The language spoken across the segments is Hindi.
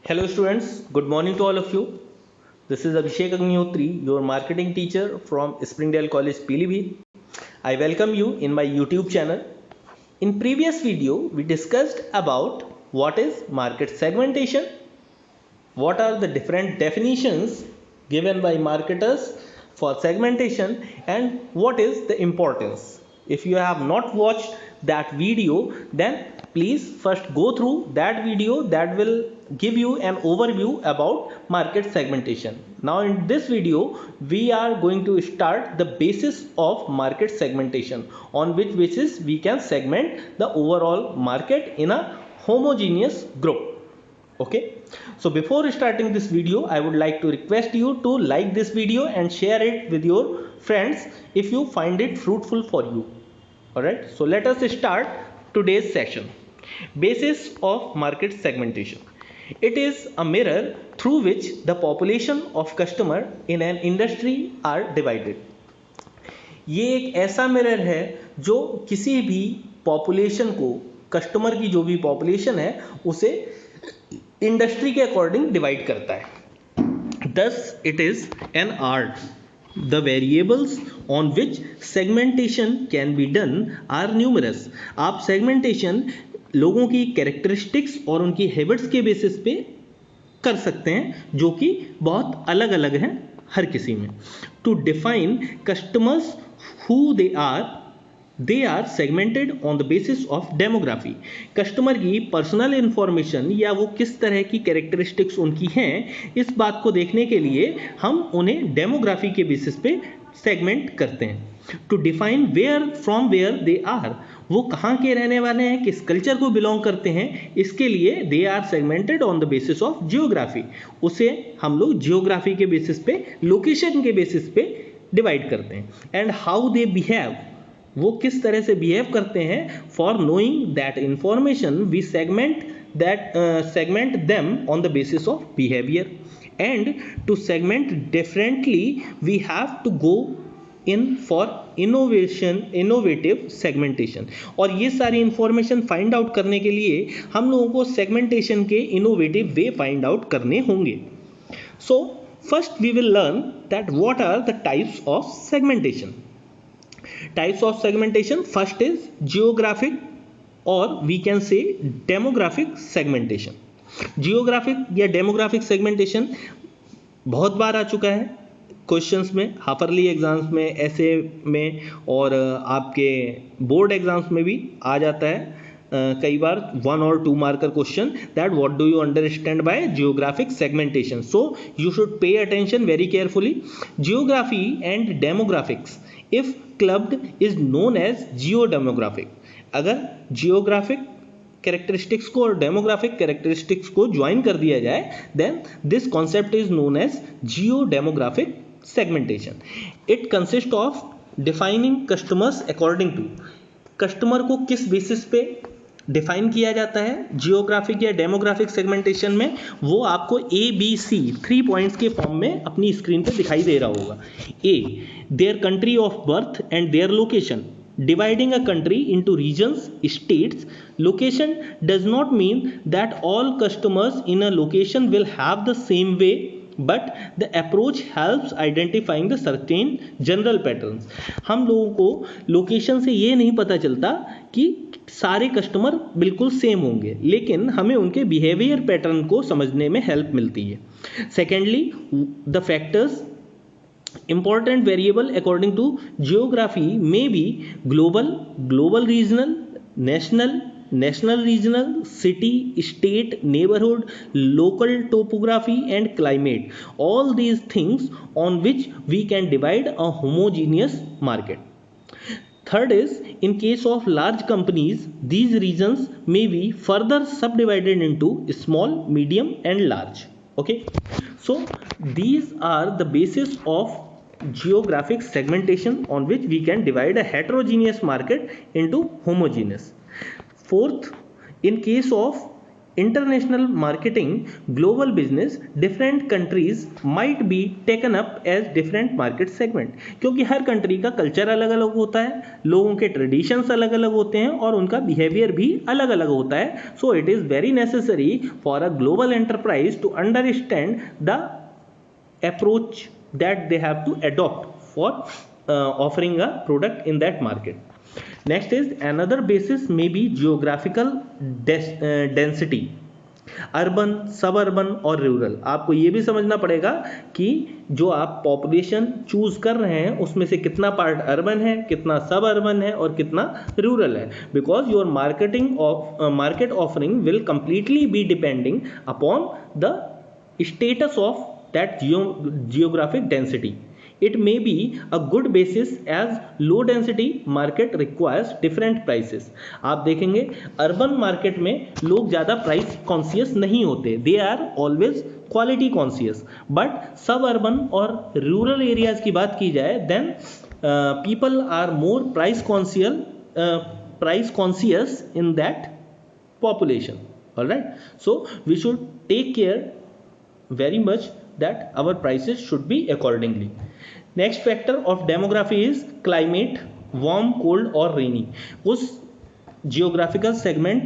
Hello students, good morning to all of you. This is Abhishek Agnihotri, your marketing teacher from Springdale College, Pilibhit. I welcome you in my YouTube channel. In previous video, we discussed about what is market segmentation, what are the different definitions given by marketers for segmentation, and what is the importance. If you have not watched that video, then please first go through that video that will give you an overview about market segmentation. Now in this video we are going to start the basis of market segmentation, on which basis we can segment the overall market in a homogeneous group. Okay, so before starting this video I would like to request you to like this video and share it with your friends if you find it fruitful for you. All right, so let us start today's session. Basis of market segmentation. It is a mirror through which the population of customer in an industry are divided. ये एक ऐसा मिरर है जो किसी भी पॉपुलेशन को, कस्टमर की जो भी पॉपुलेशन है उसे इंडस्ट्री के अकॉर्डिंग डिवाइड करता है. Thus it is an art. The variables on which segmentation can be done are numerous. आप segmentation लोगों की कैरेक्टरिस्टिक्स और उनकी हैबिट्स के बेसिस पे कर सकते हैं, जो कि बहुत अलग अलग हैं हर किसी में. To define customers who they are segmented on the basis of demography. Customer की पर्सनल इंफॉर्मेशन या वो किस तरह की कैरेक्टरिस्टिक्स उनकी हैं, इस बात को देखने के लिए हम उन्हें डेमोग्राफी के बेसिस पे सेगमेंट करते हैं. To define from where they are, वो कहाँ के रहने वाले हैं, किस कल्चर को बिलोंग करते हैं, इसके लिए they are segmented on the basis of geography. उसे हम लोग जियोग्राफी के बेसिस पे, लोकेशन के बेसिस पे डिवाइड करते हैं. एंड हाउ दे बिहेव, वो किस तरह से बिहेव करते हैं. For knowing that information we segment them on the basis of behaviour. And to segment differently we have to go in for innovative segmentation. और ये सारी इंफॉर्मेशन फाइंड आउट करने के लिए हम लोगों को सेगमेंटेशन के इनोवेटिव वे फाइंड आउट करने होंगे. So first we will learn that what are the types of segmentation. Types of segmentation, first is geographic or we can say demographic segmentation. Geographic या demographic segmentation बहुत बार आ चुका है क्वेश्चंस में, हाफरली एग्जाम्स में, ऐसे में, और आपके बोर्ड एग्जाम्स में भी आ जाता है कई बार 1 और 2 marker question, that what do you understand by geographic segmentation. So you should pay attention very carefully. Geography and demographics if clubbed is known as geo demographic. अगर जियोग्राफिक कैरेक्टरिस्टिक्स को और डेमोग्राफिक कैरेक्टरिस्टिक्स को ज्वाइन कर दिया जाए, then this concept is known as geo demographic segmentation. It consist of defining customers according to, customer को किस बेसिस पे डिफाइन किया जाता है जियोग्राफिक या डेमोग्राफिक सेगमेंटेशन में, वो आपको ABC 3 पॉइंट्स के फॉर्म में अपनी स्क्रीन पे दिखाई दे रहा होगा. A, their country of birth and their location. Dividing a country into regions, states, location does not mean that all customers in a location will have the same way, but the approach helps identifying the certain general patterns. हम लोगों को लोकेशन से ये नहीं पता चलता कि सारे कस्टमर बिल्कुल सेम होंगे, लेकिन हमें उनके बिहेवियर पैटर्न को समझने में हेल्प मिलती है. Secondly, the factors important variable according to geography may be global regional, national regional, city, state, neighborhood, local topography and climate. All these things on which we can divide a homogeneous market. Third is, in case of large companies, these regions may be further subdivided into small, medium and large. Okay, so these are the basis of geographic segmentation on which we can divide a heterogeneous market into homogeneous. Fourth, in case of international marketing, global business, different countries might be taken up as different market segment, क्योंकि हर कंट्री का कल्चर अलग अलग होता है, लोगों के ट्रेडिशंस अलग अलग होते हैं और उनका बिहेवियर भी अलग अलग होता है. So it is very necessary for a global enterprise to understand the approach that they have to adopt for offering a product in that market. Next is another basis may be geographical density, urban, सब अर्बन और रूरल. आपको ये भी समझना पड़ेगा कि जो आप पॉपुलेशन चूज कर रहे हैं उसमें से कितना पार्ट अर्बन है, कितना सब अर्बन है और कितना रूरल है, because your market offering will completely be depending upon the status of that geographic density. It may be a good basis as low density market requires different prices. आप देखेंगे अर्बन मार्केट में लोग ज़्यादा प्राइस कॉन्शियस नहीं होते, they are always quality conscious. But सब अर्बन और रूरल एरियाज की बात की जाए then people are more price conscious in that population. All right, so we should take care very much that our prices should be accordingly. Next factor of demography is climate, warm, cold और rainy. उस geographical segment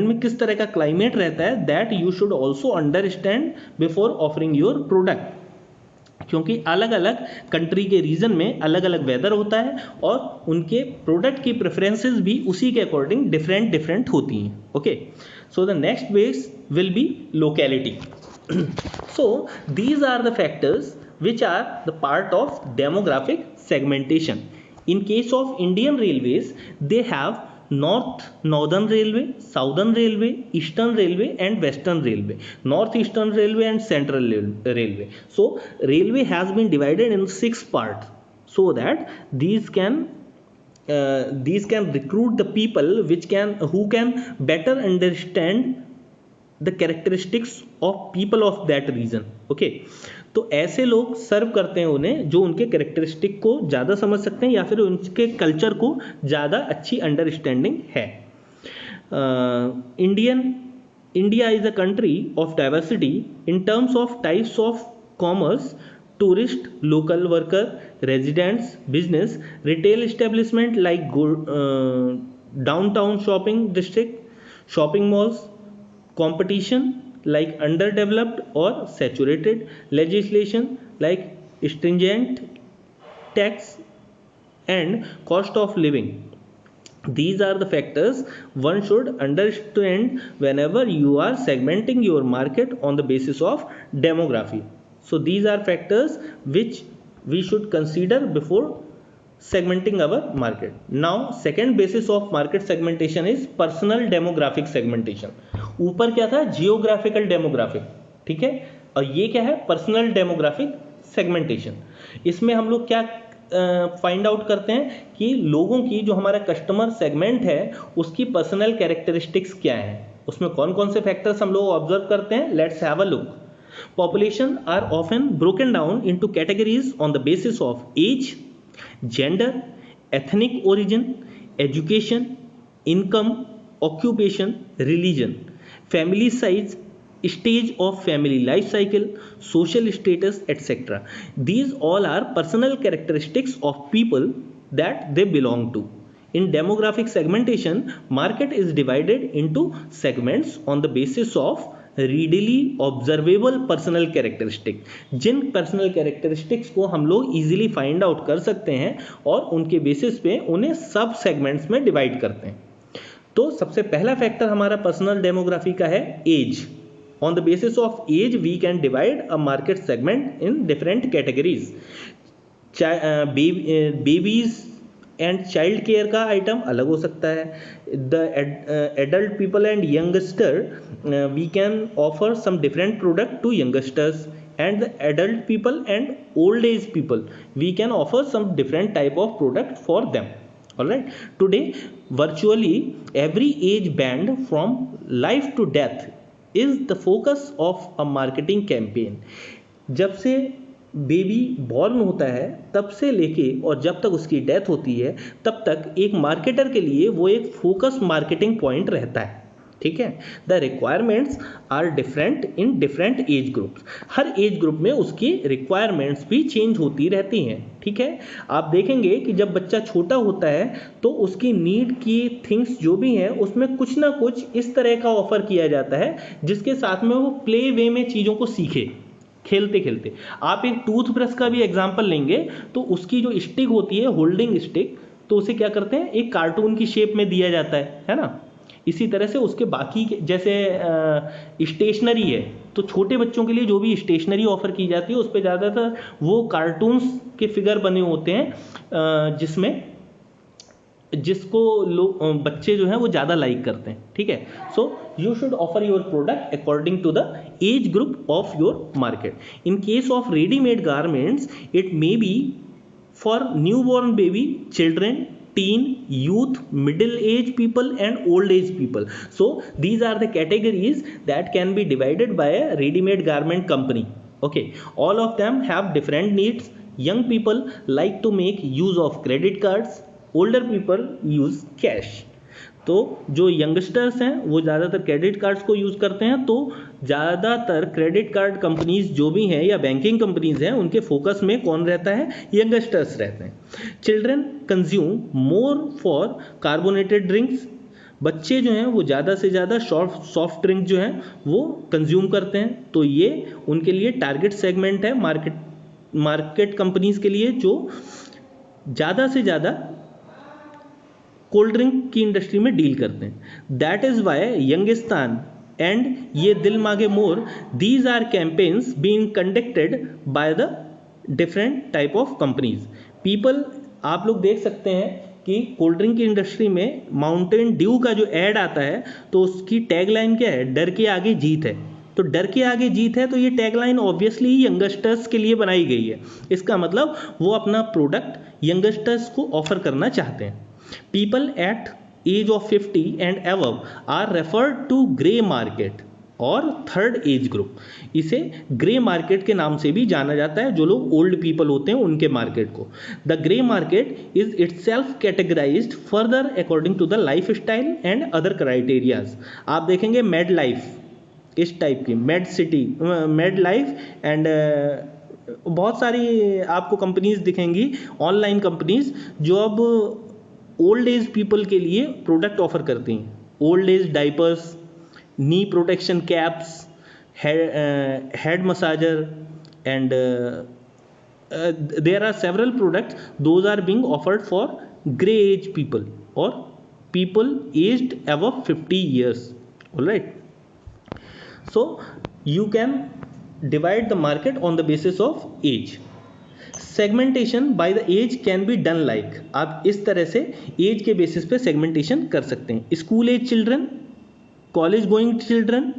में किस तरह का climate रहता है, that you should also understand before offering your product. क्योंकि अलग अलग कंट्री के रीजन में अलग अलग वेदर होता है और उनके प्रोडक्ट की प्रेफरेंसेस भी उसी के अकॉर्डिंग डिफरेंट होती हैं. Okay, so the next base will be locality. So these are the factors which are the part of demographic segmentation. In case of Indian railways they have northern railway, southern railway, eastern railway and western railway, northeastern railway and central railway. So railway has been divided in 6 parts so that these can recruit the people who can better understand the characteristics of people of that region. Okay, तो ऐसे लोग सर्व करते हैं उन्हें जो उनके कैरेक्टरिस्टिक को ज़्यादा समझ सकते हैं या फिर उनके कल्चर को ज़्यादा अच्छी अंडरस्टैंडिंग है. India is a country of diversity in terms of types of commerce, tourist, local worker, residents, business, retail establishment like downtown shopping district, shopping malls, competition like underdeveloped or saturated, legislation like stringent tax and cost of living. These are the factors one should understand whenever you are segmenting your market on the basis of demography. So these are factors which we should consider before segmenting our market. Now second basis of market segmentation is personal demographic segmentation. ऊपर क्या था, जियोग्राफिकल डेमोग्राफिक, ठीक है, और ये क्या है, पर्सनल डेमोग्राफिक सेगमेंटेशन. इसमें हम लोग क्या फाइंड आउट करते हैं कि लोगों की जो हमारा कस्टमर सेगमेंट है उसकी पर्सनल कैरेक्टरिस्टिक्स क्या है, उसमें कौन कौन से फैक्टर्स हम लोग ऑब्जर्व करते हैं. Let's have a look. Population are often broken down into categories on the basis of age, gender, ethnic origin, education, income, occupation, religion, family size, stage of family life cycle, social status, etc. These all are personal characteristics of people that they belong to. In demographic segmentation, market is divided into segments on the basis of readily observable personal characteristic. Jin personal characteristics को हम लोग easily find out कर सकते हैं और उनके basis पे उन्हें सब segments में divide करते हैं. तो सबसे पहला फैक्टर हमारा पर्सनल डेमोग्राफी का है age. On the basis of age we can divide a market segment in different categories. Babies and child care का आइटम अलग हो सकता है. The adult people and youngster we can offer some different product to youngsters, and the adult people and old age people we can offer some different type of product for them. All right, today virtually every age band from life to death is the focus of a marketing campaign. जब से बेबी बॉर्न होता है तब से लेके और जब तक उसकी डेथ होती है तब तक एक मार्केटर के लिए वो एक फोकस मार्केटिंग पॉइंट रहता है, ठीक है। The requirements are different in different age groups, हर एज ग्रुप में उसकी रिक्वायरमेंट्स भी चेंज होती रहती हैं, ठीक है। आप देखेंगे कि जब बच्चा छोटा होता है तो उसकी नीड की थिंग्स जो भी हैं उसमें कुछ ना कुछ इस तरह का ऑफर किया जाता है जिसके साथ में वो प्ले वे में चीज़ों को सीखे खेलते खेलते। आप एक टूथब्रश का भी एग्जाम्पल लेंगे तो उसकी जो स्टिक होती है, होल्डिंग स्टिक, तो उसे क्या करते हैं, एक कार्टून की शेप में दिया जाता है ना। इसी तरह से उसके बाकी जैसे स्टेशनरी है तो छोटे बच्चों के लिए जो भी स्टेशनरी ऑफर की जाती है उस पर ज़्यादातर वो कार्टून्स के फिगर बने होते हैं जिसमें जिसको लोग बच्चे जो हैं वो ज़्यादा लाइक करते हैं, ठीक है। So you should offer your product according to the age group of your market. In case of readymade garments it may be for newborn baby, children, teen, youth, middle age people and old age people. So these are the categories that can be divided by a ready-made garment company. Okay, all of them have different needs. Young people like to make use of credit cards, older people use cash. तो जो यंगस्टर्स हैं वो ज़्यादातर क्रेडिट कार्ड्स को यूज़ करते हैं, तो ज़्यादातर क्रेडिट कार्ड कंपनीज जो भी हैं या बैंकिंग कंपनीज हैं उनके फोकस में कौन रहता है, यंगस्टर्स रहते हैं। Children consume more for carbonated drinks, बच्चे जो हैं वो ज़्यादा से ज़्यादा सॉफ्ट ड्रिंक जो हैं वो कंज्यूम करते हैं, तो ये उनके लिए टारगेट सेगमेंट है मार्केट कंपनीज के लिए जो ज़्यादा से ज़्यादा कोल्ड ड्रिंक की इंडस्ट्री में डील करते हैं। That is why Youngistaan and ये दिल मांगे more, these are campaigns being conducted by the different type of companies. People, आप लोग देख सकते हैं कि कोल्ड ड्रिंक की इंडस्ट्री में माउंटेन ड्यू का जो ऐड आता है तो उसकी टैगलाइन क्या है, डर के आगे जीत है। तो डर के आगे जीत है तो ये टैगलाइन ऑब्वियसली यंगस्टर्स के लिए बनाई गई है। इसका मतलब वो अपना प्रोडक्ट यंगस्टर्स को ऑफर करना चाहते हैं। People at age of 50 and above are referred to grey market और थर्ड एज ग्रुप, इसे ग्रे मार्केट के नाम से भी जाना जाता है, जो लोग ओल्ड पीपल होते हैं उनके मार्केट को। The grey market is itself categorised further according to the lifestyle and other criterias. आप देखेंगे मेड लाइफ, इस टाइप की मेड सिटी, मेड लाइफ एंड बहुत सारी आपको कंपनीज दिखेंगी, ऑनलाइन कंपनीज जो अब ओल्ड एज पीपल के लिए प्रोडक्ट ऑफर करती हैं। Old age diapers, knee protection caps, head massager and there are several products, those are being offered for grey age people और people aged above 50 years. Alright, so you can divide the market on the basis of age. Segmentation by the age can be done like, आप इस तरह से एज के बेसिस पे सेगमेंटेशन कर सकते हैं। School age children, college going children,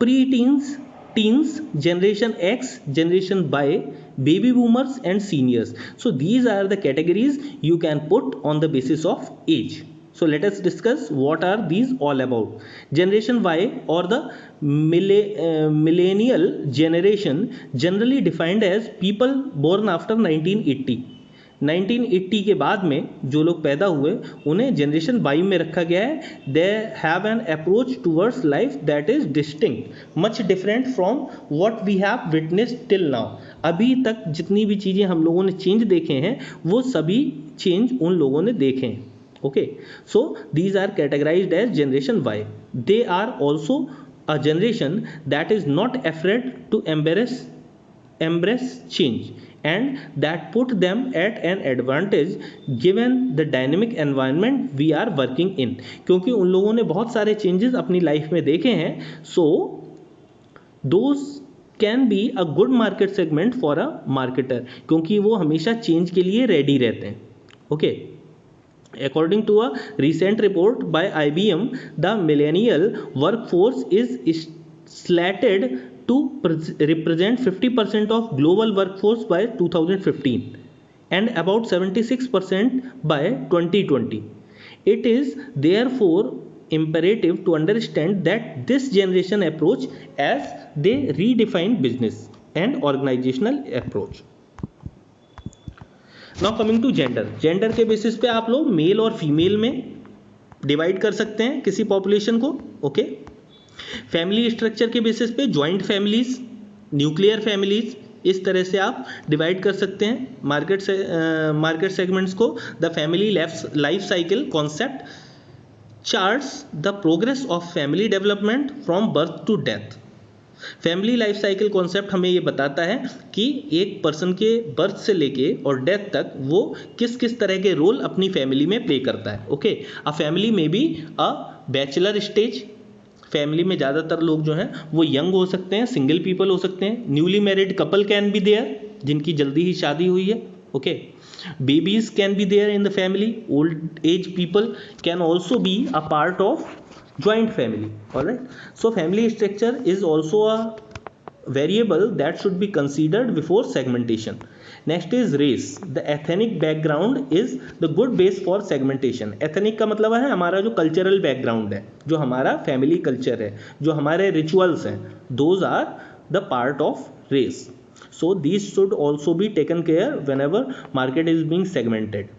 pre teens, teens, generation X, generation Y, baby boomers and seniors. So these are the categories you can put on the basis of age. So let us discuss what are these all about. Generation Y or the millennial generation, generally defined as people born after 1980. 1980 के बाद में जो लोग पैदा हुए उन्हें जनरेशन वाई में रखा गया है। They have an approach towards life that is distinct much different from what we have witnessed till now. अभी तक जितनी भी चीज़ें हम लोगों ने चेंज देखे हैं वो सभी चेंज उन लोगों ने देखे हैं। Okay, so these are categorized as generation Y. They are also a generation that is not afraid to embrace change and that put them at an advantage given the dynamic environment we are working in. क्योंकि उन लोगों ने बहुत सारे changes अपनी लाइफ में देखे हैं, so those can be a good market segment for a marketer, क्योंकि वो हमेशा change के लिए ready रहते हैं। Okay. According to a recent report by IBM, the millennial workforce is slated to represent 50% of global workforce by 2015 and about 76% by 2020. It is therefore imperative to understand that this generation approach as they redefine business. And organisational approach. Now coming to gender, gender के बेसिस पे आप लोग मेल और फीमेल में डिवाइड कर सकते हैं किसी पॉपुलेशन को। ओके, फैमिली स्ट्रक्चर के बेसिस पे जॉइंट फैमिलीज, न्यूक्लियर फैमिलीज, इस तरह से आप डिवाइड कर सकते हैं मार्केट सेगमेंट्स को। The family life cycle concept charts the progress of family development from birth to death. Family life cycle concept हमें ये बताता है कि एक पर्सन के बर्थ से लेके और डेथ तक वो किस किस तरह के रोल अपनी फैमिली में प्ले करता है। ओके, अ फैमिली में भी अ बैचलर स्टेज, फैमिली में ज़्यादातर लोग जो हैं वो यंग हो सकते हैं, सिंगल पीपल हो सकते हैं, newly married couple can be there, जिनकी जल्दी ही शादी हुई है। Okay, babies can be there in the family, old age people can also be a part of joint family. All right, so family structure is also a variable that should be considered before segmentation. Next is race. The ethnic background is the good base for segmentation. Ethnic का मतलब है हमारा जो cultural background है, जो हमारा family culture है, जो हमारे rituals हैं, those are the part of race. So these should also be taken care whenever market is being segmented.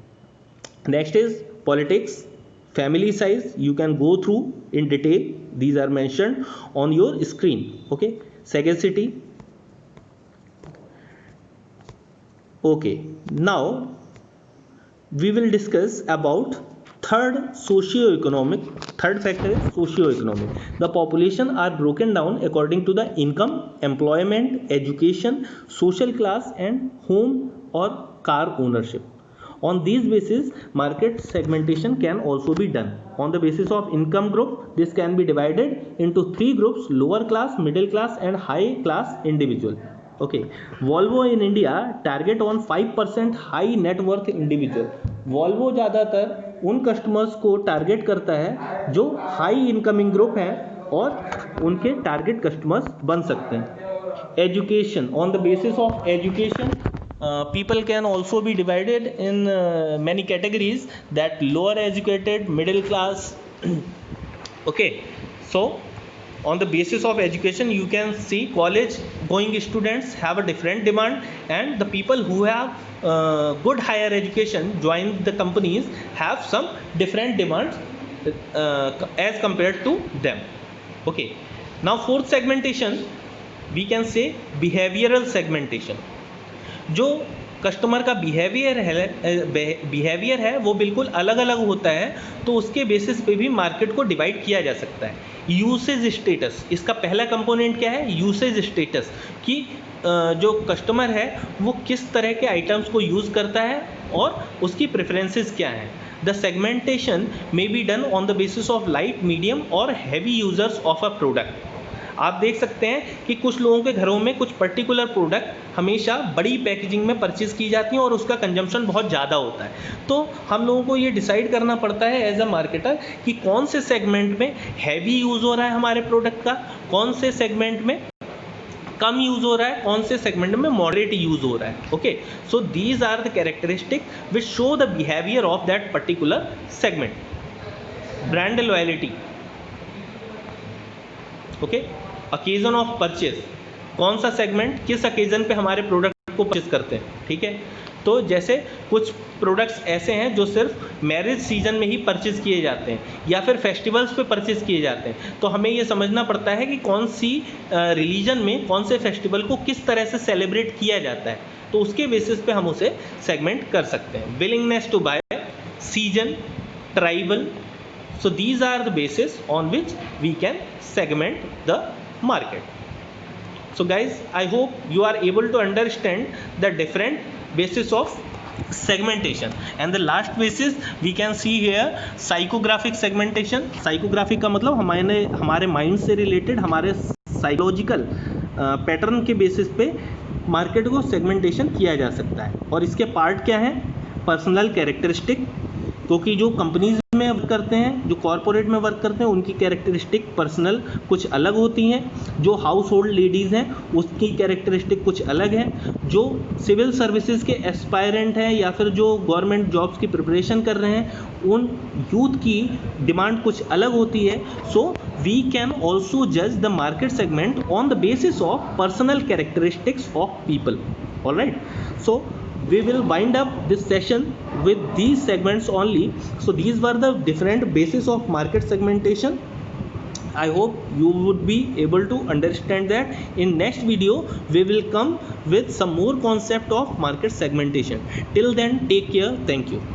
Next is politics, family size. You can go through in detail. These are mentioned on your screen. Okay, sagacity. Okay, now we will discuss about third factor is socio-economic. The population are broken down according to the income, employment, education, social class and home or car ownership. On these basis market segmentation can also be done. On the basis of income group, this can be divided into 3 groups: lower class, middle class and high class individual. Okay, Volvo in India target on 5% high net worth individual. Volvo ज़्यादातर उन कस्टमर्स को टारगेट करता है जो हाई इनकमिंग ग्रुप हैं और उनके टारगेट कस्टमर्स बन सकते हैं। Education, on the basis of education people can also be divided in many categories, that lower educated, middle class. Okay, so on the basis of education you can see college going students have a different demand, and the people who have good higher education join the companies have some different demands as compared to them. Okay, now fourth segmentation we can say behavioral segmentation. जो कस्टमर का बिहेवियर है वो बिल्कुल अलग अलग होता है, तो उसके बेसिस पे भी मार्केट को डिवाइड किया जा सकता है। यूसेज स्टेटस, इसका पहला कंपोनेंट क्या है? यूसेज स्टेटस, कि जो कस्टमर है वो किस तरह के आइटम्स को यूज़ करता है और उसकी प्रेफरेंसेस क्या हैं। The segmentation may be done on the basis of light, medium और heavy users of a product. आप देख सकते हैं कि कुछ लोगों के घरों में कुछ पर्टिकुलर प्रोडक्ट हमेशा बड़ी पैकेजिंग में परचेज़ की जाती हैं और उसका कंजम्पशन बहुत ज़्यादा होता है, तो हम लोगों को ये डिसाइड करना पड़ता है एज अ मार्केटर कि कौन से सेगमेंट में हैवी यूज़ हो रहा है हमारे प्रोडक्ट का, कौन से सेगमेंट में कम यूज़ हो रहा है, कौन से सेगमेंट में मॉडरेट यूज़ हो रहा है। Okay, so these are the characteristic which show the behaviour of that particular segment. Brand loyalty, okay, occasion of purchase, कौन सा सेगमेंट किस अकेजन पे हमारे प्रोडक्ट को परचेज करते हैं। ठीक है, तो जैसे कुछ प्रोडक्ट्स ऐसे हैं जो सिर्फ मैरिज सीजन में ही परचेज किए जाते हैं या फिर फेस्टिवल्स पे परचेज किए जाते हैं, तो हमें ये समझना पड़ता है कि कौन सी रिलीजन में कौन से फेस्टिवल को किस तरह से सेलिब्रेट किया जाता है, तो उसके बेसिस पे हम उसे सेगमेंट कर सकते हैं। Willingness to buy, season, tribal, so these are the basis on which we can segment the market. So guys, I hope you are able to understand the different basis of segmentation, and the last basis we can see here psychographic segmentation. Psychographic का मतलब हमारे माइंड से रिलेटेड हमारे साइकोलॉजिकल पैटर्न के बेसिस पे मार्केट को सेगमेंटेशन किया जा सकता है। और इसके पार्ट क्या है? पर्सनल कैरेक्टरिस्टिक, क्योंकि जो कंपनीज में वर्क करते हैं, जो कॉरपोरेट में वर्क करते हैं, उनकी कैरेक्टरिस्टिक पर्सनल कुछ अलग होती हैं। जो हाउस होल्ड लेडीज़ हैं उसकी कैरेक्टरिस्टिक कुछ अलग है। जो सिविल सर्विसेज के एस्पायरेंट हैं या फिर जो गवर्नमेंट जॉब्स की प्रिपरेशन कर रहे हैं, उन यूथ की डिमांड कुछ अलग होती है। सो वी कैन ऑल्सो जज the market segment on the basis of personal characteristics of people. All right, so we will wind up this session with these segments only. So these were the different basis of market segmentation. I hope you would be able to understand that. In next video we will come with some more concept of market segmentation. Till then, take care. Thank you.